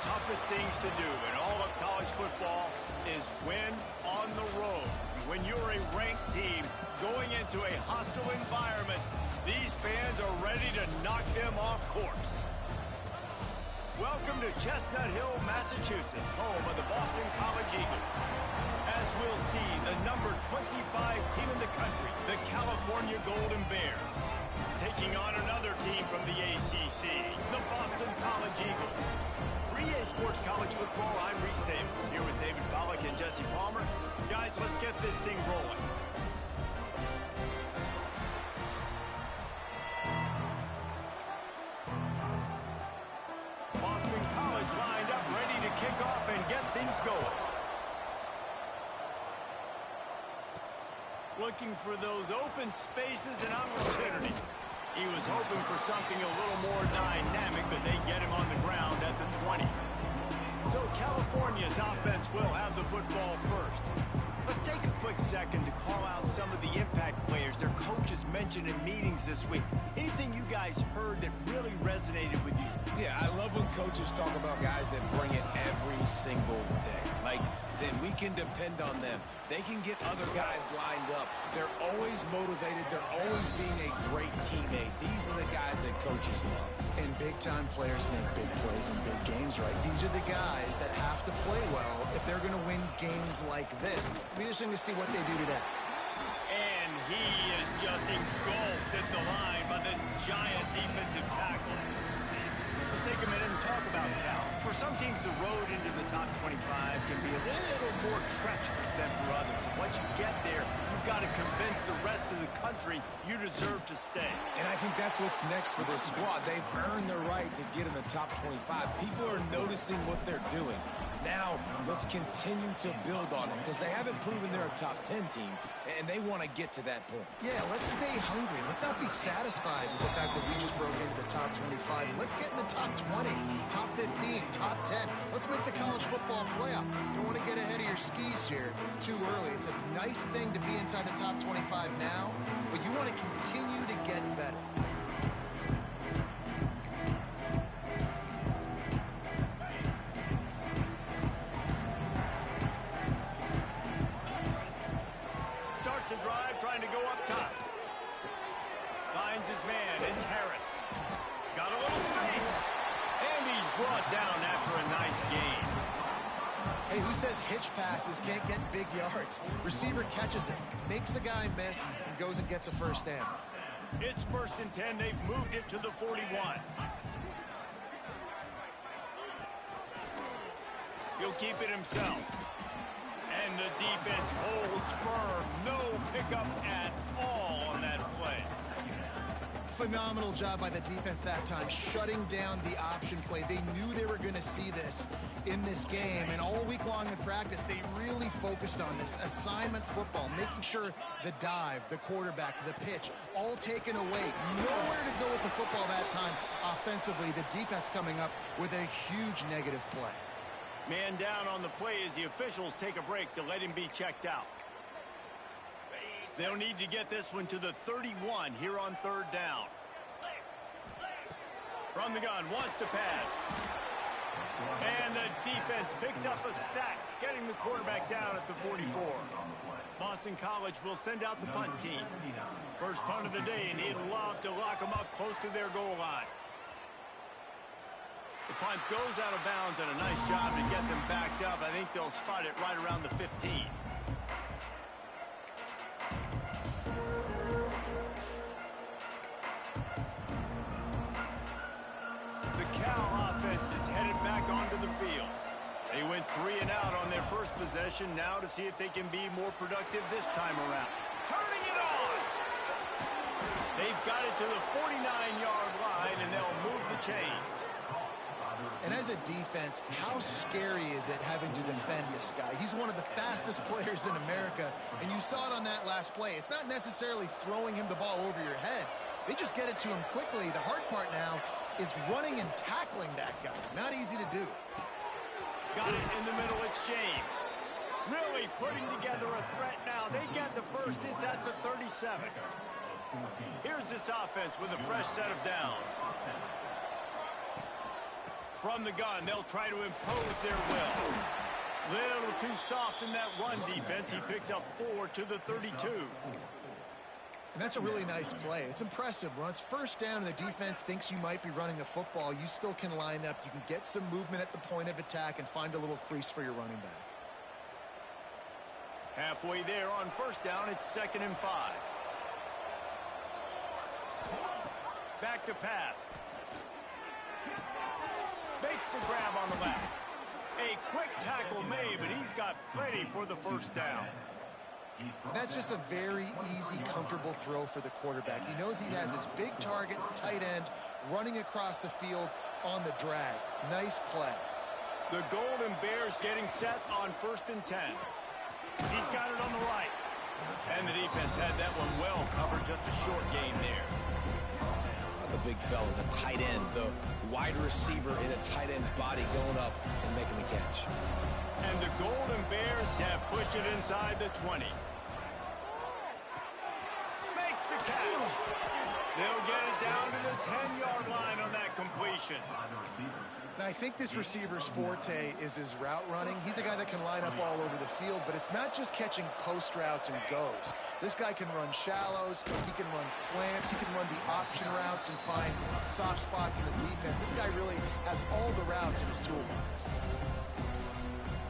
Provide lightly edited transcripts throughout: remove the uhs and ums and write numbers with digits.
toughest things to do in all of college football is win on the road. When you're a ranked team going into a hostile environment, these fans are ready to knock them off course. Welcome to Chestnut Hill, Massachusetts, home of the Boston College Eagles. As we'll see, the number 25 team in the country, the California Golden Bears, taking on another team from the ACC, the Boston College Eagles. For EA Sports College Football, I'm Reese Davis, here with David Pollack and Jesse Palmer. Guys, let's get this thing rolling. Boston College lined up, ready to kick off and get things going. Looking for those open spaces and opportunity. He was hoping for something a little more dynamic, but they get him on the ground at the 20. So California's offense will have the football first. Let's take a quick second to call out some of the impact players their coaches mentioned in meetings this week. Anything you guys heard that really resonated with you? Yeah, I love when coaches talk about guys that bring it every single day. Like, that we can depend on them. They can get other guys lined up. They're always motivated. They're always being a great teammate. These are the guys that coaches love. And big-time players make big plays in big games, right? These are the guys that have to play well if they're going to win games like this. It'll be interesting to see what they do today. And he is just engulfed at the line by this giant defensive tackle. Let's take a minute and talk about Cal. For some teams, the road into the top 25 can be a little more treacherous than for others. And once you get there, you've got to convince the rest of the country you deserve to stay. And I think that's what's next for this squad. They've earned the right to get in the top 25. People are noticing what they're doing. Now, let's continue to build on it because they haven't proven they're a top 10 team, and they want to get to that point. Yeah, let's stay hungry. Let's not be satisfied with the fact that we just broke into the top 25. Let's get in the top 20, top 15, top 10. Let's make the college football playoff. Don't want to get ahead of your skis here too early. It's a nice thing to be inside the top 25 now, but you want to continue to get better. Starts a drive, trying to go up top. Finds his man. It's Harris. Got a little space. And he's brought down after a nice gain. Hey, who says hitch passes can't get big yards? Receiver catches it, makes a guy miss, and goes and gets a first down. It's 1st and 10. They've moved it to the 41. He'll keep it himself. And the defense holds firm. No pickup at all on that play. Phenomenal job by the defense that time, shutting down the option play. They knew they were going to see this in this game, and all week long in practice, they really focused on this assignment football, making sure the dive, the quarterback, the pitch, all taken away. Nowhere to go with the football that time offensively. The defense coming up with a huge negative play. Man down on the play as the officials take a break to let him be checked out. They'll need to get this one to the 31 here on 3rd down. From the gun, wants to pass. And the defense picks up a sack, getting the quarterback down at the 44. Boston College will send out the punt team. First punt of the day, and he'd love to lock them up close to their goal line. The punt goes out of bounds, and a nice job to get them backed up. I think they'll spot it right around the 15. The Cal offense is headed back onto the field. They went 3 and out on their first possession, now to see if they can be more productive this time around. Turning it on! They've got it to the 49-yard line, and they'll move the chains. And as a defense, how scary is it having to defend this guy? He's one of the fastest players in America, and you saw it on that last play. It's not necessarily throwing him the ball over your head. They just get it to him quickly. The hard part now is running and tackling that guy. Not easy to do. Got it in the middle. It's James. Really putting together a threat now. They get the first. It's at the 37. Here's this offense with a fresh set of downs. From the gun, they'll try to impose their will. Little too soft in that run defense. He picks up 4 to the 32. And that's a really nice play. It's impressive. When it's first down and the defense thinks you might be running the football, you still can line up. You can get some movement at the point of attack and find a little crease for your running back. Halfway there on first down, it's 2nd and 5. Back to pass. Makes the grab on the left. A quick tackle made, but he's got plenty for the first down. That's just a very easy, comfortable throw for the quarterback. He knows he has his big target, tight end, running across the field on the drag. Nice play. The Golden Bears getting set on 1st and 10. He's got it on the right. And the defense had that one well covered, just a short gain there. The big fella, the tight end, the wide receiver in a tight end's body going up and making the catch. And the Golden Bears have pushed it inside the 20. Makes the catch. They'll get it down to the 10-yard line on that completion. Now, I think this receiver's forte is his route running. He's a guy that can line up all over the field, but it's not just catching post routes and goes. This guy can run shallows, he can run slants, he can run the option routes and find soft spots in the defense. This guy really has all the routes in his toolbox.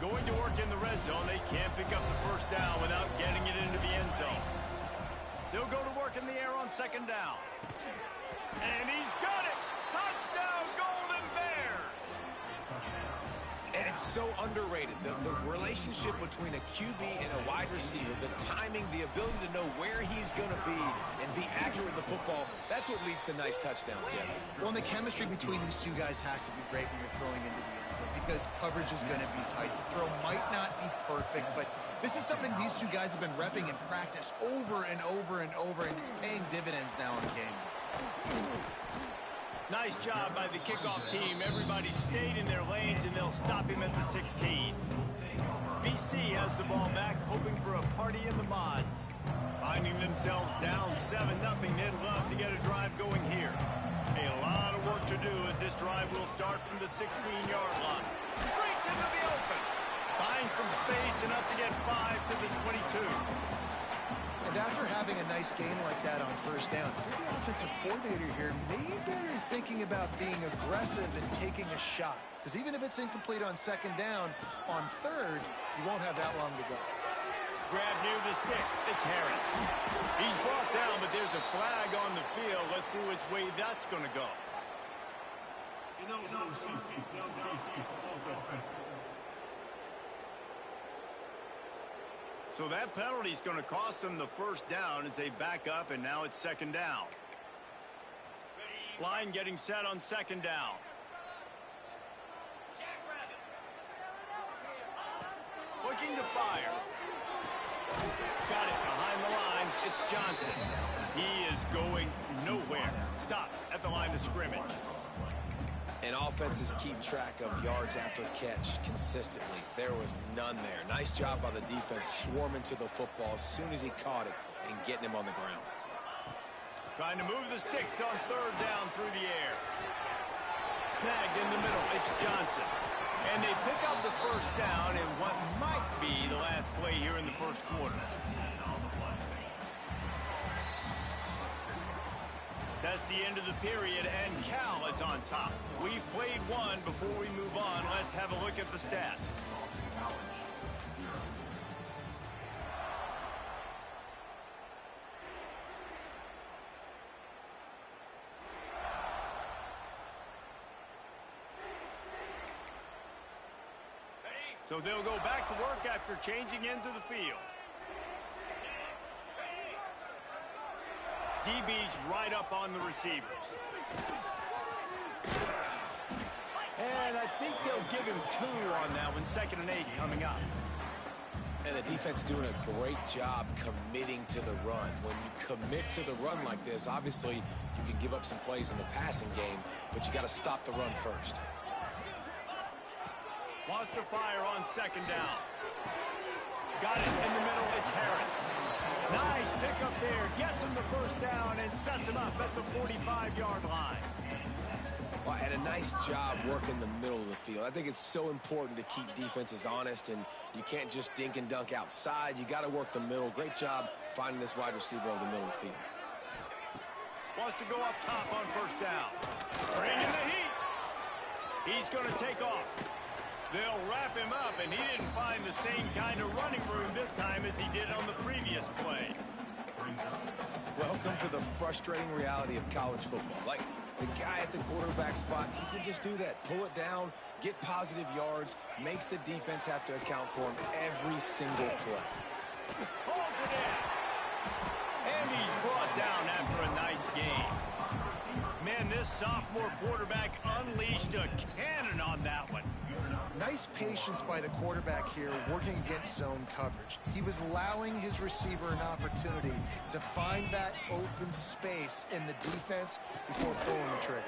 Going to work in the red zone, they can't pick up the first down without getting it into the end zone. They'll go to work in the air on 2nd down. And he's got it! Touchdown, Golden Bears! And it's so underrated. The relationship between a QB and a wide receiver, the timing, the ability to know where he's going to be and be accurate with the football, that's what leads to nice touchdowns, Jesse. Well, and the chemistry between these two guys has to be great when you're throwing into the end zone because coverage is going to be tight. The throw might not be perfect, but this is something these two guys have been repping in practice over and over and over, and it's paying dividends now in the game. Nice job by the kickoff team. Everybody stayed in their lanes, and they'll stop him at the 16. BC has the ball back, hoping for a party in the mods. Finding themselves down 7-0, they'd love to get a drive going here. A lot of work to do as this drive will start from the 16-yard line. Breaks into the open. Finds some space, enough to get 5 to the 22. And after having a nice game like that on first down, if you're the offensive coordinator here, maybe you're thinking about being aggressive and taking a shot. Because even if it's incomplete on 2nd down, on 3rd, you won't have that long to go. Grab near the sticks. It's Harris. He's brought down, but there's a flag on the field. Let's see which way that's going to go. So that penalty is going to cost them the first down as they back up, and now it's 2nd down. Line getting set on 2nd down. Looking to fire. Got it behind the line. It's Johnson. He is going nowhere. Stop at the line of scrimmage. And offenses keep track of yards after catch consistently. There was none there. Nice job by the defense swarming to the football as soon as he caught it and getting him on the ground. Trying to move the sticks on 3rd down through the air. Snagged in the middle. It's Johnson. And they pick up the first down in what might be the last play here in the first quarter. That's the end of the period, and Cal is on top. We've played one. Before we move on, let's have a look at the stats. So they'll go back to work after changing ends of the field. DB's right up on the receivers. And I think they'll give him 2 on that one. 2nd and 8 coming up. And the defense doing a great job committing to the run. When you commit to the run like this, obviously you can give up some plays in the passing game, but you got to stop the run first. Wants to fire on 2nd down. Got it in the middle. It's Harris. Nice pickup there. Gets him the first down and sets him up at the 45-yard line. Well, and a nice job working the middle of the field. I think it's so important to keep defenses honest, and you can't just dink and dunk outside. You got to work the middle. Great job finding this wide receiver over the middle of the field. Wants to go up top on first down. Bringing the heat. He's going to take off. They'll wrap him up, and he didn't find the same kind of running room this time as he did on the previous play. Welcome to the frustrating reality of college football. Like, the guy at the quarterback spot, he can just do that. Pull it down, get positive yards, makes the defense have to account for him every single play. Holds it in. And he's brought down after a nice game. Man, this sophomore quarterback unleashed a cannon on that one. Nice patience by the quarterback here, working against zone coverage. He was allowing his receiver an opportunity to find that open space in the defense before pulling the trigger.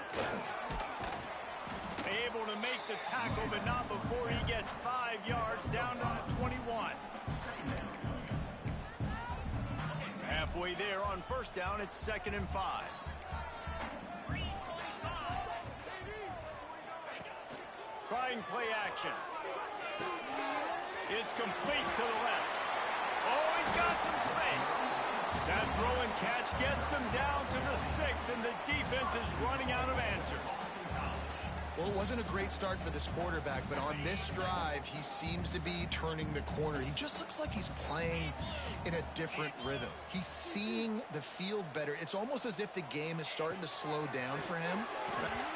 Able to make the tackle, but not before he gets 5 yards down to the 21. Halfway there on first down, it's 2nd and 5. Trying play action. It's complete to the left. Oh, he's got some space. That throw and catch gets them down to the 6, and the defense is running out of answers. Well, it wasn't a great start for this quarterback, but on this drive, he seems to be turning the corner. He just looks like he's playing in a different rhythm. He's seeing the field better. It's almost as if the game is starting to slow down for him.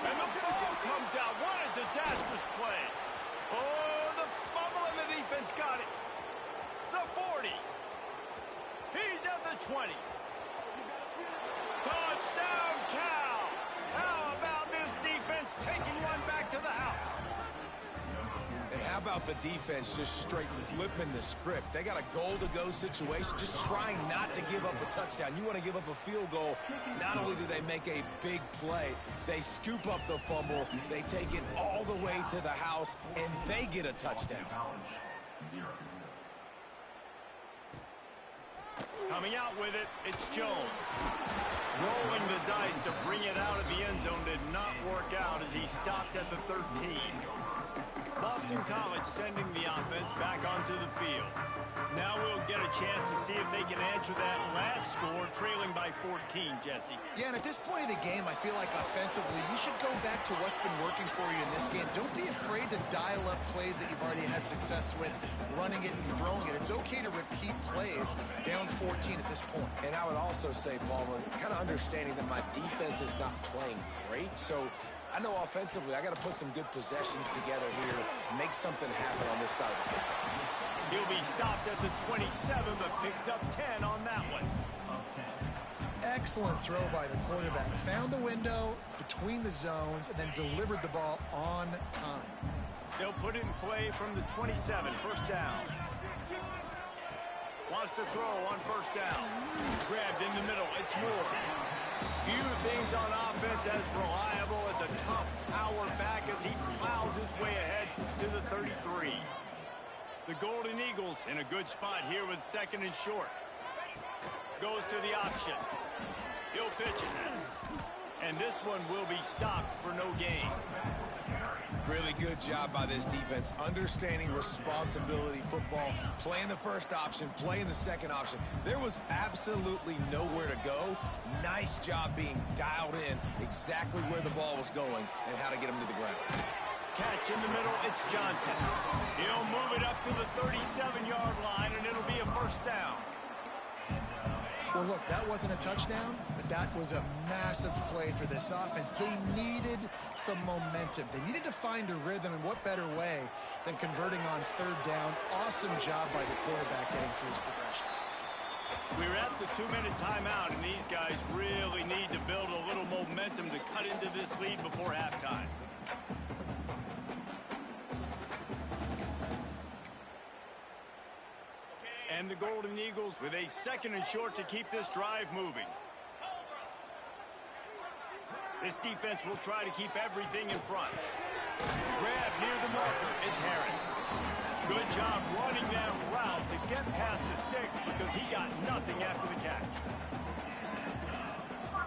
And the ball comes out. What a disastrous play. Oh, the fumble, and the defense got it. The 40. He's at the 20. Touchdown, Cal. How about this defense taking one back to the house? And how about the defense just straight flipping the script? They got a goal-to-go situation, just trying not to give up a touchdown. You want to give up a field goal, not only do they make a big play, they scoop up the fumble, they take it all the way to the house, and they get a touchdown. Coming out with it, it's Jones. Rolling the dice to bring it out of the end zone did not work out as he stopped at the 13. Boston College sending the offense back onto the field. Now we'll get a chance to see if they can answer that last score, trailing by 14, Jesse. Yeah, and at this point of the game, I feel like offensively, you should go back to what's been working for you in this game. Don't be afraid to dial up plays that you've already had success with, running it and throwing it. It's okay to repeat plays down 14 at this point. And I would also say, Palmer, kind of understanding that my defense is not playing great, so I know offensively I got to put some good possessions together here, make something happen on this side of the football. He'll be stopped at the 27, but picks up 10 on that one. Excellent throw by the quarterback. Found the window between the zones and then delivered the ball on time. They'll put it in play from the 27, first down. Wants to throw on first down. Grabbed in the middle, it's Moore. Few things on offense as reliable as a tough power back as he plows his way ahead to the 33. The Golden Eagles in a good spot here with 2nd and short. Goes to the option. He'll pitch it. And this one will be stopped for no gain. Really good job by this defense, understanding responsibility football, playing the first option, playing the second option. There was absolutely nowhere to go. Nice job being dialed in exactly where the ball was going and how to get him to the ground. Catch in the middle, it's Johnson. He'll move it up to the 37-yard line, and it'll be a first down. Well, look, that wasn't a touchdown, but that was a massive play for this offense. They needed some momentum. They needed to find a rhythm, and what better way than converting on 3rd down. Awesome job by the quarterback getting through his progression. We're at the 2-minute timeout, and these guys really need to build a little momentum to cut into this lead before halftime. And the Golden Eagles with a 2nd and short to keep this drive moving. This defense will try to keep everything in front. Grab near the marker. It's Harris. Good job running that route to get past the sticks because he got nothing after the catch.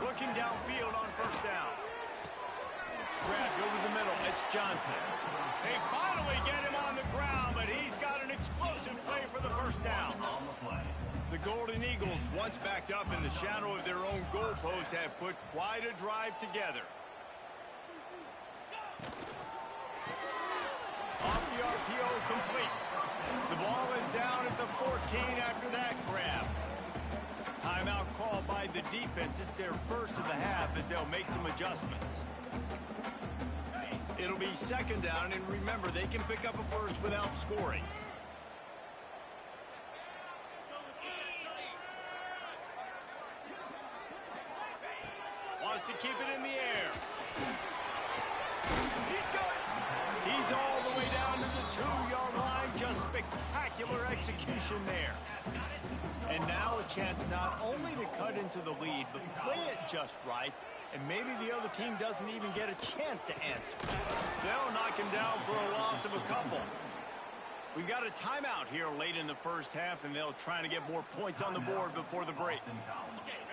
Looking downfield on first down. grabbed over the middle. It's Johnson. They finally get him on the ground, but he's got an explosive play for the first down. The Golden Eagles, once backed up in the shadow of their own goalpost, have put quite a drive together. Off the RPO, complete. The ball is down at the 14 after that grab. Timeout called by the defense. It's their first of the half as they'll make some adjustments. It'll be second down, and remember, they can pick up a first without scoring. Wants to keep it in the air. He's going. He's all the way down to the 2-yard line. Just spectacular execution there. And now a chance not only to cut into the lead, but play it just right. And maybe the other team doesn't even get a chance to answer. They'll knock him down for a loss of a couple. We've got a timeout here late in the first half, and they'll try to get more points on the board before the break.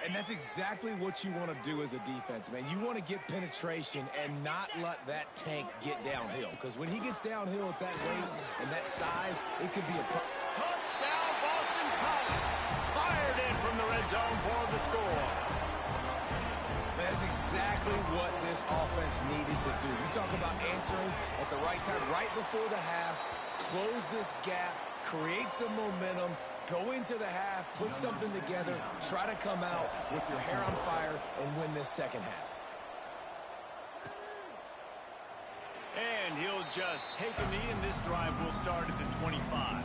And that's exactly what you want to do as a defense, man. You want to get penetration and not let that tank get downhill. Because when he gets downhill at that weight and that size, it could be a problem. Touchdown, Boston College. Fired in from the red zone for the score. That's exactly what this offense needed to do. You talk about answering at the right time, right before the half, close this gap, create some momentum, go into the half, put something together, try to come out with your hair on fire and win this second half. And he'll just take a knee, and this drive will start at the 25.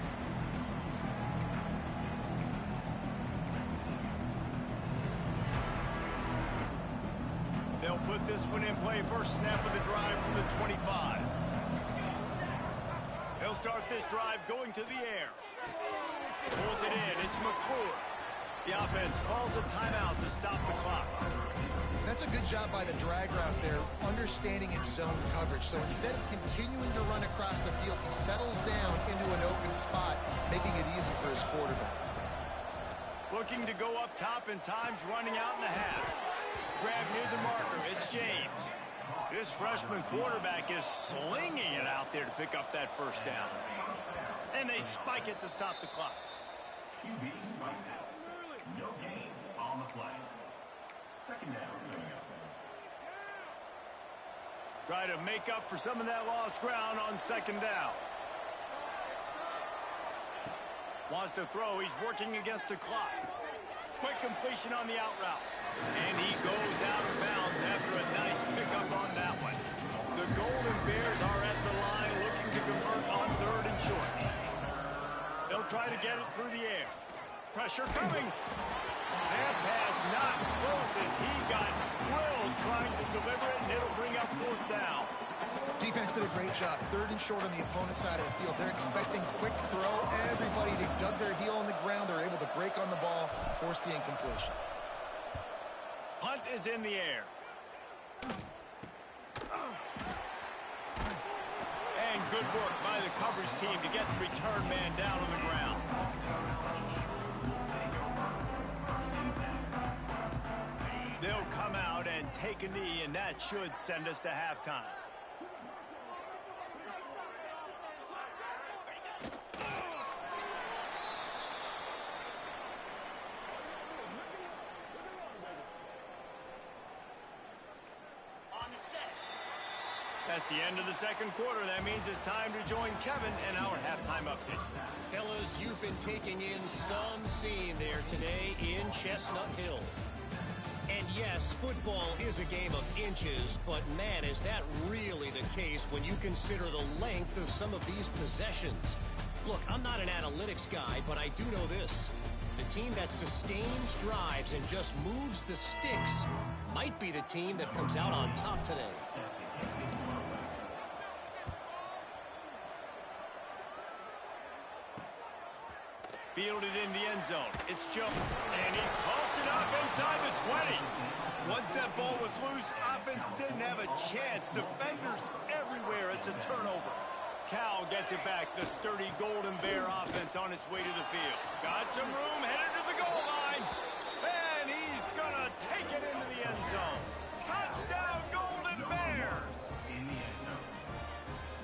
They'll put this one in play. First snap of the drive from the 25. They'll start this drive going to the air. Pulls it in. It's McClure. The offense calls a timeout to stop the clock. That's a good job by the drag route there, understanding its zone coverage. So instead of continuing to run across the field, he settles down into an open spot, making it easy for his quarterback. Looking to go up top, and time's running out in the half. Grab near the marker. It's James. This freshman quarterback is slinging it out there to pick up that first down. And they spike it to stop the clock. QB spikes it. No gain on the play. Second down coming up. Try to make up for some of that lost ground on second down. Wants to throw. He's working against the clock. Quick completion on the out route. And he goes out of bounds after a nice pickup on that one. The Golden Bears are at the line looking to convert on third and short. They'll try to get it through the air. Pressure coming. That pass not close as he got drilled trying to deliver it, and it'll bring up fourth down. Defense did a great job. Third and short on the opponent's side of the field. They're expecting quick throw. Everybody, they dug their heel on the ground. They're able to break on the ball, force the incompletion. Punt is in the air. And good work by the coverage team to get the return man down on the ground. They'll come out and take a knee, and that should send us to halftime. That's the end of the second quarter. That means it's time to join Kevin and our halftime update. Fellas, you've been taking in some scene there today in Chestnut Hill. And yes, football is a game of inches, but man, is that really the case when you consider the length of some of these possessions. Look, I'm not an analytics guy, but I do know this. The team that sustains drives and just moves the sticks might be the team that comes out on top today. Fielded in the end zone. It's Joe. And he pulls it up inside the 20. Once that ball was loose, offense didn't have a chance. Defenders everywhere. It's a turnover. Cal gets it back. The sturdy Golden Bear offense on its way to the field. Got some room, headed to the goal line. And he's going to take it into the end zone. Touchdown, Golden Bears.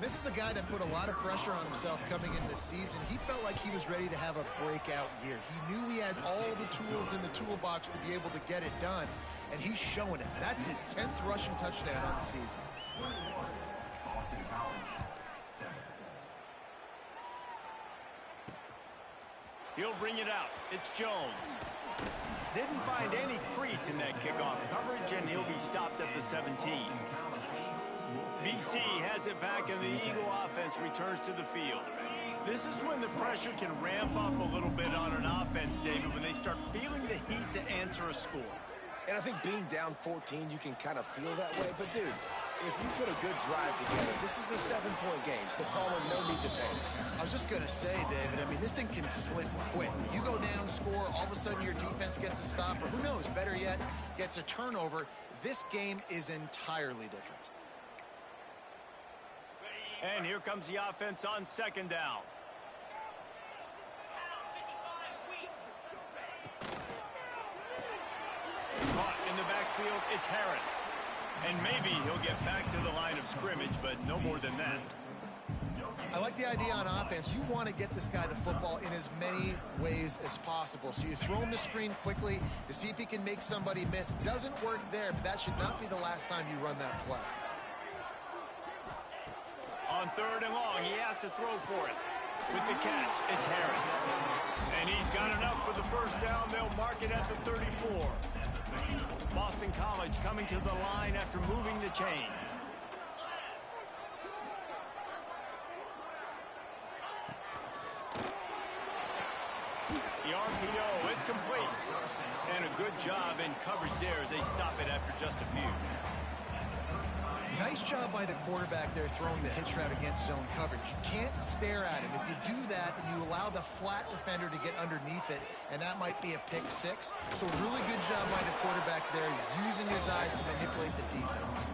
This is a guy that put a lot of pressure on himself coming into this season. He felt like he was ready to have a breakout year. He knew he had all the tools in the toolbox to be able to get it done, and he's showing it. That's his 10th rushing touchdown on the season. Boston College, 7. He'll bring it out. It's Jones. Didn't find any crease in that kickoff coverage, and he'll be stopped at the 17. BC has it back, and the Eagle offense returns to the field. This is when the pressure can ramp up a little bit on an offense, David, when they start feeling the heat to answer a score. And I think being down 14, you can kind of feel that way. But, dude, if you put a good drive together, this is a 7-point game, so Palmer, no need to panic. I was just going to say, David, I mean, this thing can flip quick. You go down, score, all of a sudden your defense gets a stop, or who knows, better yet, gets a turnover. This game is entirely different. And here comes the offense on second down. Caught in the backfield, it's Harris. And maybe he'll get back to the line of scrimmage, but no more than that. I like the idea on offense. You want to get this guy the football in as many ways as possible. So you throw him the screen quickly to see if he can make somebody miss. It doesn't work there, but that should not be the last time you run that play. On third and long, he has to throw for it. With the catch, it's Harris. And he's got enough for the first down. They'll mark it at the 34. Boston College coming to the line after moving the chains. The RPO, it's complete. And a good job in coverage there as they stop it after just a few. Nice job by the quarterback there throwing the hitch route against zone coverage. You can't stare at him. If you do that, then you allow the flat defender to get underneath it, and that might be a pick six. So really good job by the quarterback there, using his eyes to manipulate the defense.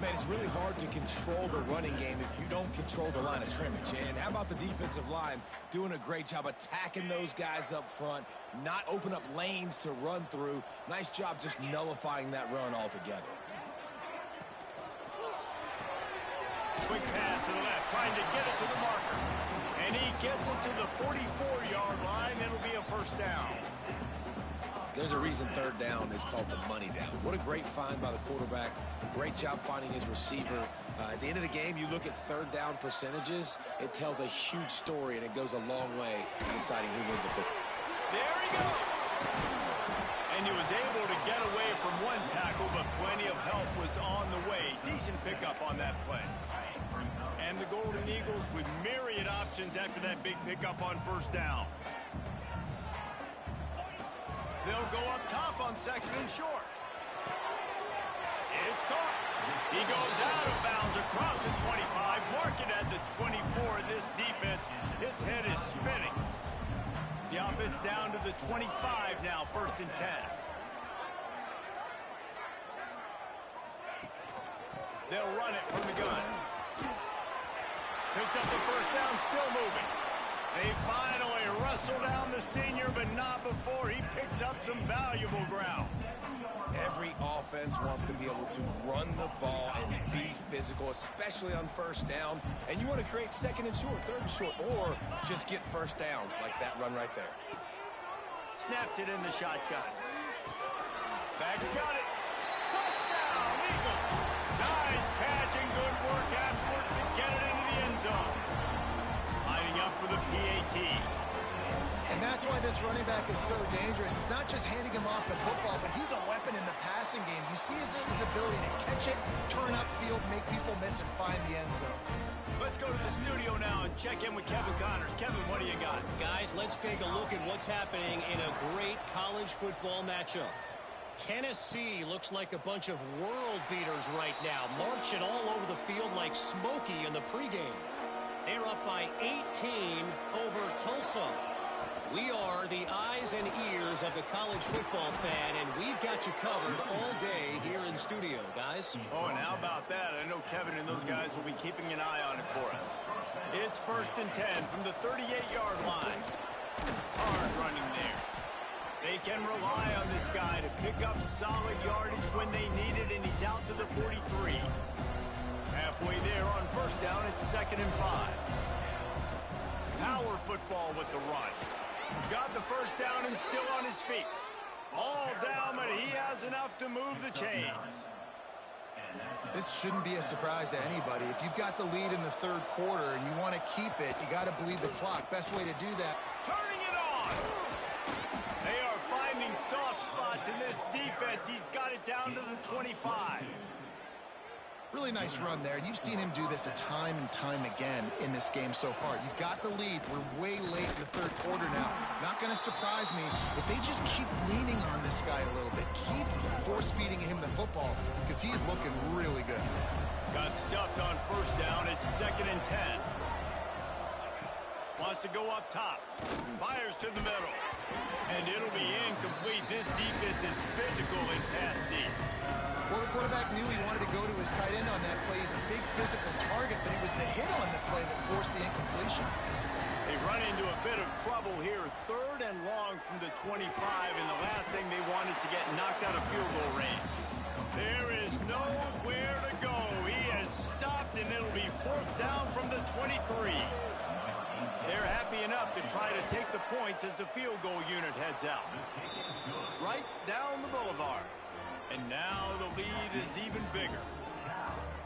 Man, it's really hard to control the running game if you don't control the line of scrimmage. And how about the defensive line doing a great job attacking those guys up front, not open up lanes to run through. Nice job just nullifying that run altogether. Quick pass to the left, trying to get it to the marker. And he gets it to the 44-yard line. It'll be a first down. There's a reason third down is called the money down. What a great find by the quarterback. A great job finding his receiver. At the end of the game, you look at third down percentages. It tells a huge story, and it goes a long way in deciding who wins a football. There he goes. And he was able to get away from one tackle, but plenty of help was on the way. Decent pickup on that play. And the Golden Eagles with myriad options after that big pickup on first down. They'll go up top on second and short. It's caught. He goes out of bounds across the 25. Mark it at the 24. This defense, its head is spinning. The offense down to the 25 now, first and 10. They'll run it from the gun. Picks up the first down, still moving. They finally wrestle down the senior, but not before he picks up some valuable ground. Every offense wants to be able to run the ball and be physical, especially on first down. And you want to create second and short, third and short, or just get first downs like that run right there. Snapped it in the shotgun. Back's got it. Touchdown, Eagles. Nice catch and good work afterwards to get it into the end zone. Lining up for the PAT. And that's why this running back is so dangerous. It's not just handing him off the football, but he's a weapon in the passing game. You see his ability to catch it, turn upfield, make people miss, and find the end zone. Let's go to the studio now and check in with Kevin Connors. Kevin, what do you got? Guys, let's take a look at what's happening in a great college football matchup. Tennessee looks like a bunch of world beaters right now, marching all over the field like Smokey in the pregame. They're up by 18 over Tulsa. We are the eyes and ears of the college football fan, and we've got you covered all day here in studio, guys. Oh, and how about that? I know Kevin and those guys will be keeping an eye on it for us. It's first and 10 from the 38-yard line. Hard running there. They can rely on this guy to pick up solid yardage when they need it, and he's out to the 43. halfway there on first down. It's 2nd and 5. Power football with the run. Got the first down and still on his feet. All down, but he has enough to move the chains. This shouldn't be a surprise to anybody. If you've got the lead in the third quarter and you want to keep it, you got to bleed the clock. Best way to do that. Turning it on. They are finding soft spots in this defense. He's got it down to the 25. Really nice run there. You've seen him do this a time and time again in this game so far. You've got the lead. We're way late in the third quarter now. Not going to surprise me if they just keep leaning on this guy a little bit. Keep force-feeding him the football because he's looking really good. Got stuffed on first down. It's 2nd and 10. Wants to go up top. Fires to the middle. And it'll be incomplete. This defense is physical in pass deep. Well, the quarterback knew he wanted to go to his tight end on that play. He's a big physical target, but it was the hit on the play that forced the incompletion. They run into a bit of trouble here. 3rd and long from the 25, and the last thing they want is to get knocked out of field goal range. There is nowhere to go. He has stopped, and it'll be 4th down from the 23. They're happy enough to try to take the points as the field goal unit heads out. Right down the boulevard. And now the lead is even bigger.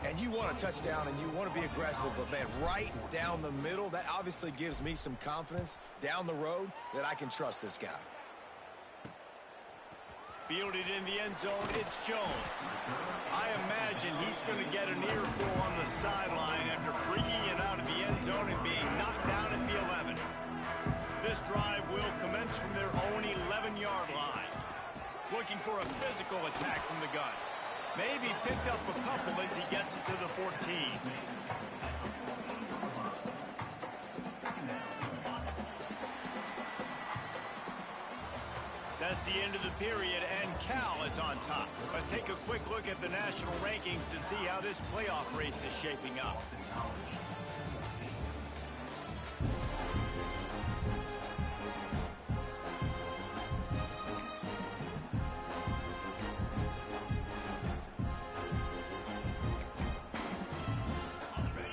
And you want a touchdown and you want to be aggressive, but man, right down the middle, that obviously gives me some confidence down the road that I can trust this guy. Fielded in the end zone, it's Jones. I imagine he's going to get an earful on the sideline after bringing it out of the end zone and being knocked down at the 11. This drive will commence from their own 11-yard line. Looking for a physical attack from the gun. Maybe picked up a couple as he gets it to the 14. That's the end of the period, and Cal is on top. Let's take a quick look at the national rankings to see how this playoff race is shaping up.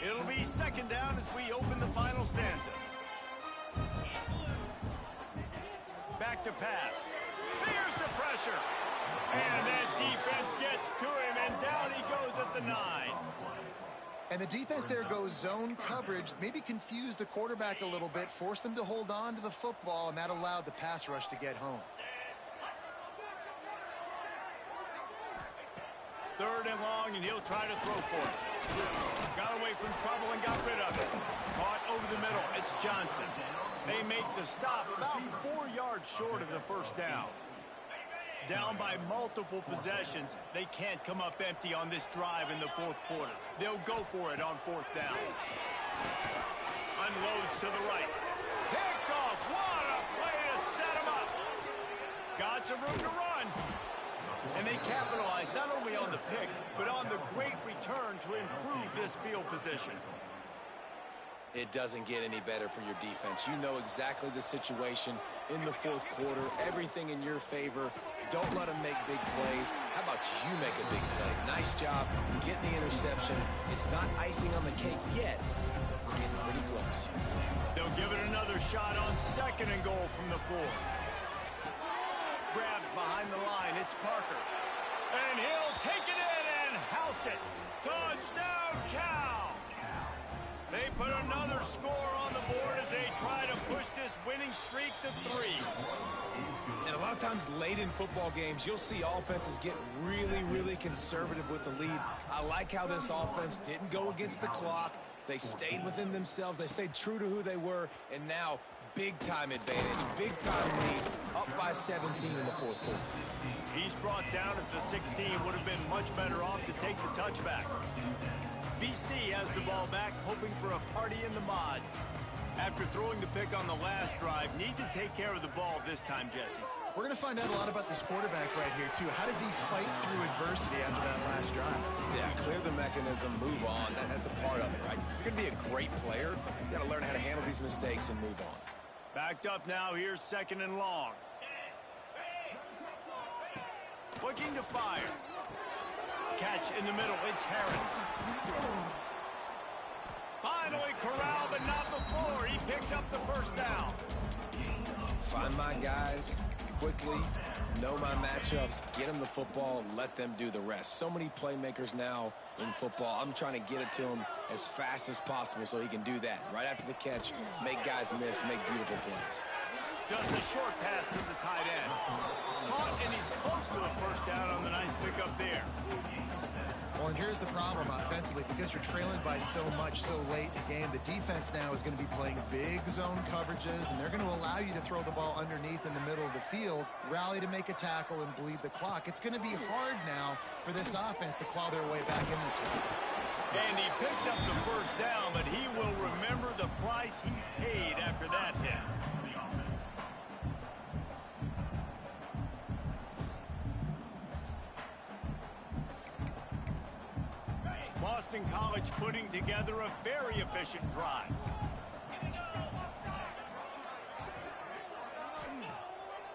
It'll be 2nd down as we open the final stanza. Back to pass. There's the pressure. And that defense gets to him, and down he goes at the 9. And the defense there goes zone coverage, maybe confused the quarterback a little bit, forced him to hold on to the football, and that allowed the pass rush to get home. 3rd and long, and he'll try to throw for it. Got away from trouble and got rid of it. Caught over the middle. It's Johnson. They make the stop about 4 yards short of the first down. Down by multiple possessions, they can't come up empty on this drive in the 4th quarter. They'll go for it on 4th down. Unloads to the right. Picked off. What a play to set him up. Got some room to run. And they capitalized not only on the pick, but on the great return to improve this field position. It doesn't get any better for your defense. You know exactly the situation in the 4th quarter. Everything in your favor. Don't let them make big plays. How about you make a big play? Nice job getting the interception. It's not icing on the cake yet, but it's getting pretty close. They'll give it another shot on 2nd and goal from the 4. Grabbed behind the line. It's Parker. And he'll take it in and house it. Touchdown, Cal! They put another score on the board as they try to push this winning streak to 3. And a lot of times late in football games, you'll see offenses get really, really conservative with the lead. I like how this offense didn't go against the clock. They stayed within themselves. They stayed true to who they were. And now, big-time advantage, big-time lead, up by 17 in the 4th quarter. He's brought down at the 16. Would have been much better off to take the touchback. BC has the ball back, hoping for a party in the mods. After throwing the pick on the last drive, need to take care of the ball this time, Jesse. We're going to find out a lot about this quarterback right here, too. How does he fight through adversity after that last drive? Yeah, clear the mechanism, move on. That's a part of it, right? If you're going to be a great player, you got to learn how to handle these mistakes and move on. Backed up now, here's 2nd and long. Looking to fire. Catch in the middle, it's Harris. finally corralled, but not before he picks up the first down. Find my guys quickly, know my matchups, get them the football, let them do the rest. So many playmakers now in football. I'm trying to get it to him as fast as possible so he can do that. Right after the catch, make guys miss, make beautiful plays. Just a short pass to the tight end. Caught, and he's close to a first down on the nice pickup there. Well, and here's the problem offensively. Because you're trailing by so much so late in the game, the defense now is going to be playing big zone coverages, and they're going to allow you to throw the ball underneath in the middle of the field, rally to make a tackle, and bleed the clock. It's going to be hard now for this offense to claw their way back in this one. And he picks up the first down, but he will remember the price he paid after that hit. Boston College putting together a very efficient drive.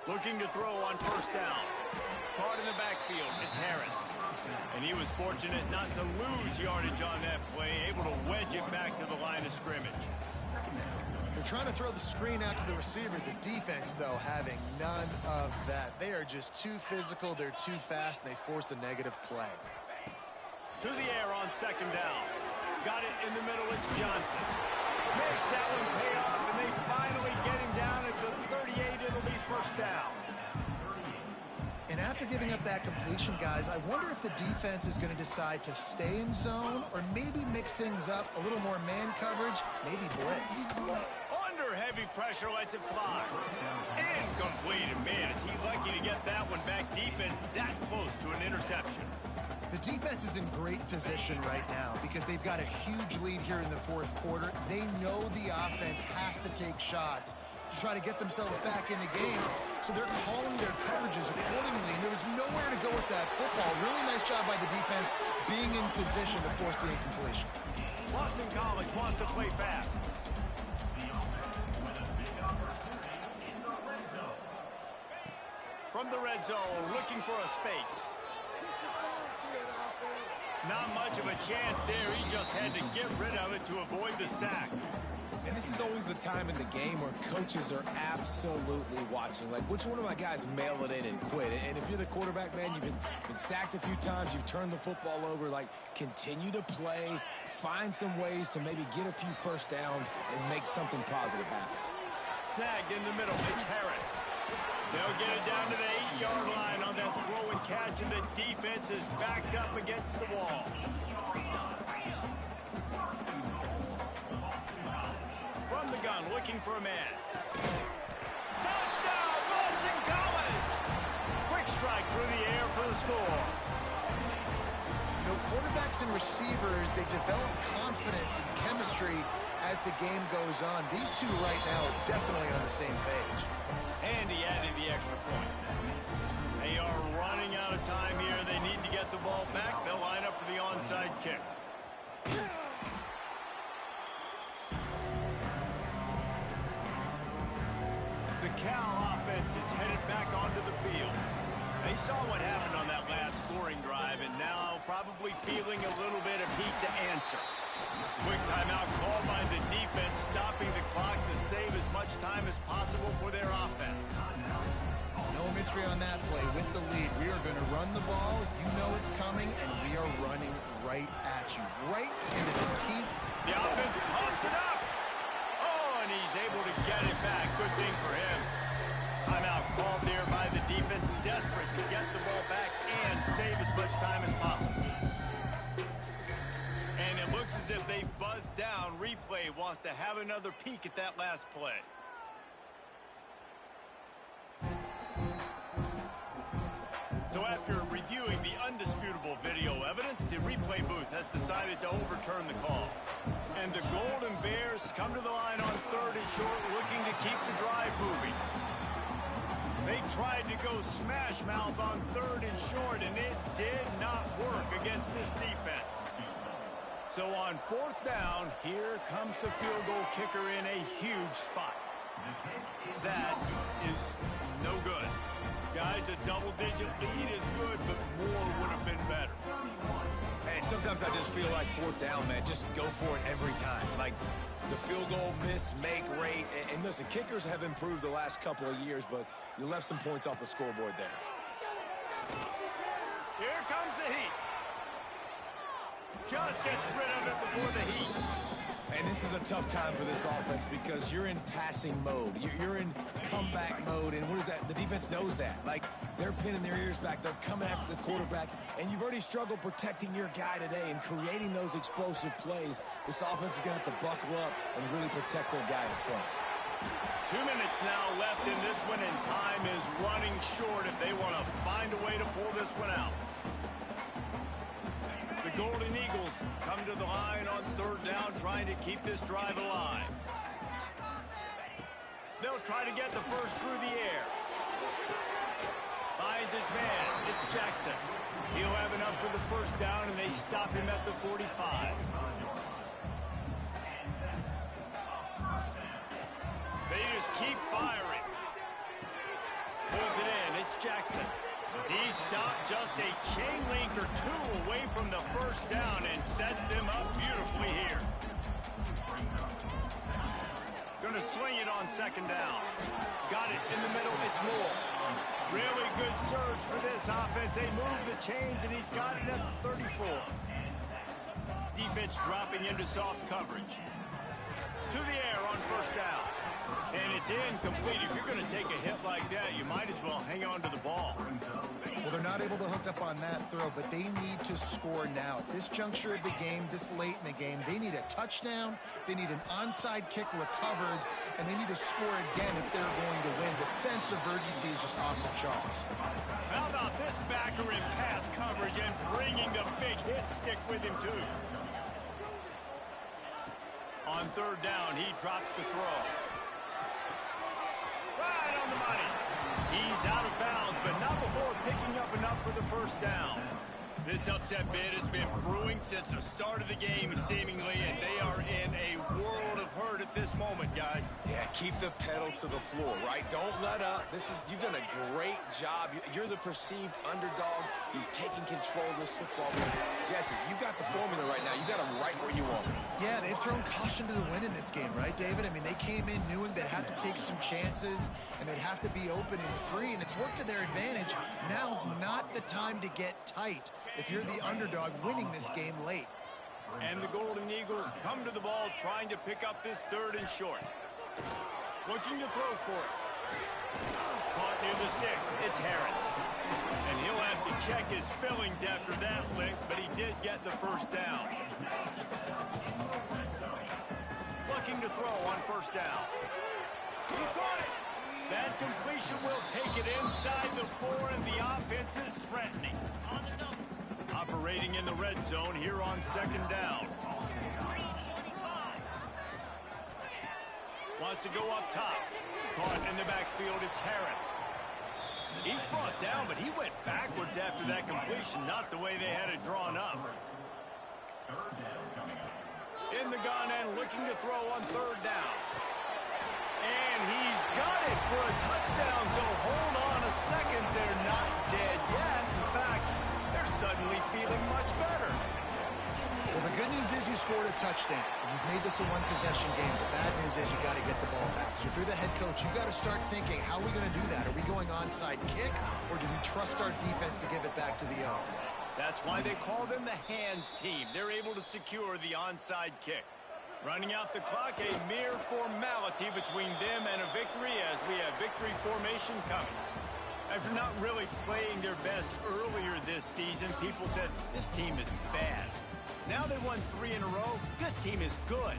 Looking to throw on first down. Caught in the backfield, it's Harris. And he was fortunate not to lose yardage on that play, able to wedge it back to the line of scrimmage. They're trying to throw the screen out to the receiver. The defense, though, having none of that. They are just too physical, they're too fast, and they force a negative play. To the air on second down. Got it in the middle, it's Johnson. Makes that one pay off, and they finally get him down at the 38. It'll be first down. And after giving up that completion, guys, I wonder if the defense is going to decide to stay in zone or maybe mix things up, a little more man coverage, maybe blitz. Under heavy pressure, lets it fly. Incomplete, and man, is he lucky to get that one back. Defense that close to an interception. The defense is in great position right now because they've got a huge lead here in the fourth quarter. They know the offense has to take shots to try to get themselves back in the game, so they're calling their coverages accordingly, and there was nowhere to go with that football. Really nice job by the defense being in position to force the incompletion. Boston College wants to play fast. From the red zone, looking for a space. Not much of a chance there. He just had to get rid of it to avoid the sack. And this is always the time in the game where coaches are absolutely watching. Like, which one of my guys mail it in and quit? And if you're the quarterback, man, you've been sacked a few times, you've turned the football over, like, continue to play, find some ways to maybe get a few first downs and make something positive happen. Snagged in the middle, it's Harris. They'll get it down to the 8-yard line on that throw and catch, and the defense is backed up against the wall. From the gun, looking for a man. Touchdown, Boston College! Quick strike through the air for the score. You know, quarterbacks and receivers, they develop confidence and chemistry as the game goes on. These two right now are definitely on the same page. And he added the extra point. They are running out of time here. They need to get the ball back. They'll line up for the onside kick. The Cal offense is headed back onto the field. They saw what happened on that last scoring drive, and now probably feeling a little bit of heat to answer. Quick timeout called by the defense, stopping the clock to save as much time as possible for their offense. No mystery on that play. With the lead, we are going to run the ball. You know it's coming, and we are running right at you. Right into the teeth. The offense pops it up. Oh, and he's able to get it back. Good thing for him. Timeout called there by the defense, desperate to get the ball back and save as much time as possible. And it looks as if they buzzed down. Replay wants to have another peek at that last play. So after reviewing the undisputable video evidence, the replay booth has decided to overturn the call. And the Golden Bears come to the line on 3rd and short, looking to keep the drive moving. They tried to go smash mouth on 3rd and short, and it did not work against this defense. So on 4th down, here comes the field goal kicker in a huge spot. That is no good. Guys, a double-digit lead is good, but more would have been better. And sometimes I just feel like fourth down, man, just go for it every time. Like the field goal miss, make rate. And listen, kickers have improved the last couple of years, but you left some points off the scoreboard there. Here comes the heat. Just gets rid of it before the heat. And this is a tough time for this offense because you're in passing mode. You're in comeback mode, and what is that? The defense knows that. Like, they're pinning their ears back. They're coming after the quarterback, and you've already struggled protecting your guy today and creating those explosive plays. This offense is going to have to buckle up and really protect their guy in front. 2 minutes now left in this one, and time is running short if they want to find a way to pull this one out. The Golden Eagles come to the line on third down, trying to keep this drive alive. They'll try to get the first through the air. Finds his man. It's Jackson. He'll have enough for the first down, and they stop him at the 45. They just keep firing. Pulls it in. It's Jackson. He stopped just a chain link or two away from the first down and sets them up beautifully here. Going to swing it on second down. Got it in the middle. It's Moore. Really good surge for this offense. They move the chains, and he's got it at the 34. Defense dropping into soft coverage. To the air on first down. And it's incomplete. If you're going to take a hit like that, you might as well hang on to the ball. Well, they're not able to hook up on that throw, but they need to score now. At this juncture of the game, this late in the game, they need a touchdown, they need an onside kick recovered, and they need to score again if they're going to win. The sense of urgency is just off the charts. How about this backer in pass coverage and bringing the big hit stick with him, too? On third down, he drops the throw. Right on the money. He's out of bounds, but not before picking up enough for the first down. This upset bid has been brewing since the start of the game, seemingly, and they are in a world of hurt at this moment, guys. Yeah, keep the pedal to the floor, right? Don't let up. You've done a great job. You're the perceived underdog. You've taken control of this football game. Jesse, you got the formula right now. You got them right where you want them. Yeah, they've thrown caution to the wind in this game, right, David? I mean, they came in knowing they'd have to take some chances, and they'd have to be open and free, and it's worked to their advantage. Now's not the time to get tight if you're the underdog winning this game late. And the Golden Eagles come to the ball trying to pick up this third and short. Looking to throw for it. Caught near the sticks. It's Harris. And he'll have to check his fillings after that lick, but he did get the first down. Looking to throw on first down. He caught it. That completion will take it inside the 4, and the offense is threatening. Operating in the red zone here on second down. Wants to go up top. Caught in the backfield, it's Harris. He's brought down, but he went backwards after that completion, not the way they had it drawn up. In the gun and looking to throw on third down. And he's got it for a touchdown, so hold on a second. They're not dead yet. In fact, they're suddenly feeling much better. Well, the good news is you scored a touchdown. You've made this a one-possession game. The bad news is you got to get the ball back. So if you're the head coach, you got to start thinking, how are we going to do that? Are we going onside kick, or do we trust our defense to give it back to the O? That's why they call them the hands team. They're able to secure the onside kick. Running out the clock, a mere formality between them and a victory as we have victory formation coming. After not really playing their best earlier this season, people said, this team is bad. Now they won 3 in a row. This team is good.